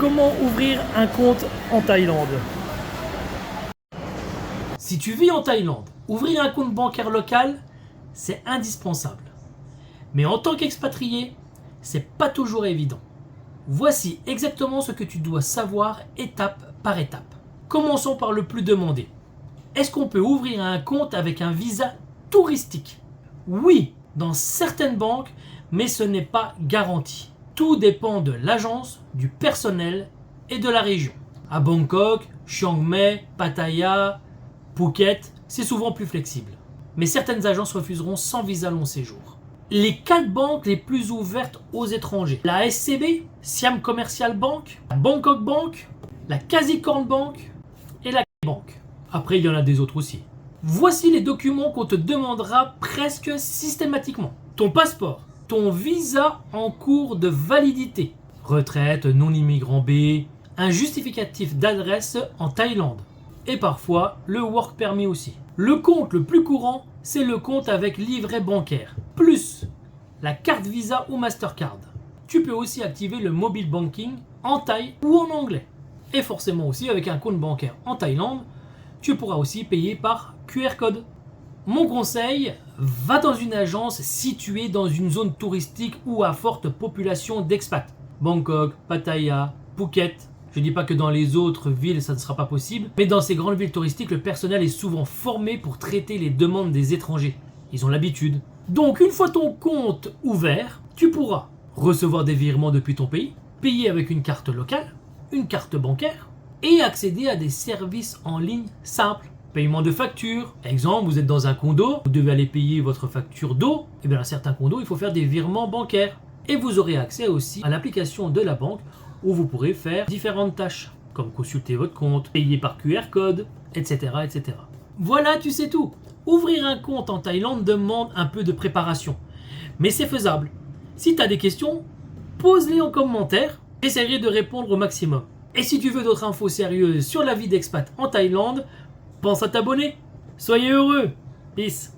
Comment ouvrir un compte en Thaïlande? Si tu vis en Thaïlande, ouvrir un compte bancaire local, c'est indispensable. Mais en tant qu'expatrié, c'est pas toujours évident. Voici exactement ce que tu dois savoir étape par étape. Commençons par le plus demandé. Est-ce qu'on peut ouvrir un compte avec un visa touristique? Oui, dans certaines banques, mais ce n'est pas garanti. Tout dépend de l'agence, du personnel et de la région. À Bangkok, Chiang Mai, Pattaya, Phuket, c'est souvent plus flexible. Mais certaines agences refuseront sans visa long séjour. Les 4 banques les plus ouvertes aux étrangers: la SCB, Siam Commercial Bank, la Bangkok Bank, la Kasikorn Bank et la Bank. Après, il y en a des autres aussi. Voici les documents qu'on te demandera presque systématiquement. Ton passeport, ton visa en cours de validité, retraite, non-immigrant B, un justificatif d'adresse en Thaïlande et parfois le work permit aussi. Le compte le plus courant, c'est le compte avec livret bancaire, plus la carte Visa ou Mastercard. Tu peux aussi activer le mobile banking en thaï ou en anglais. Et forcément aussi avec un compte bancaire en Thaïlande, tu pourras aussi payer par QR code. Mon conseil, va dans une agence située dans une zone touristique ou à forte population d'expats. Bangkok, Pattaya, Phuket. Je ne dis pas que dans les autres villes ça ne sera pas possible, mais dans ces grandes villes touristiques, le personnel est souvent formé pour traiter les demandes des étrangers. Ils ont l'habitude. Donc une fois ton compte ouvert, tu pourras recevoir des virements depuis ton pays, payer avec une carte locale, une carte bancaire et accéder à des services en ligne simples. Paiement de factures. Exemple, vous êtes dans un condo, vous devez aller payer votre facture d'eau. Et bien dans certains condos, il faut faire des virements bancaires. Et vous aurez accès aussi à l'application de la banque où vous pourrez faire différentes tâches, comme consulter votre compte, payer par QR code, etc., etc. Voilà, tu sais tout. Ouvrir un compte en Thaïlande demande un peu de préparation, mais c'est faisable. Si tu as des questions, pose-les en commentaire. J'essaierai de répondre au maximum. Et si tu veux d'autres infos sérieuses sur la vie d'expat en Thaïlande, pense à t'abonner. Soyez heureux. Peace.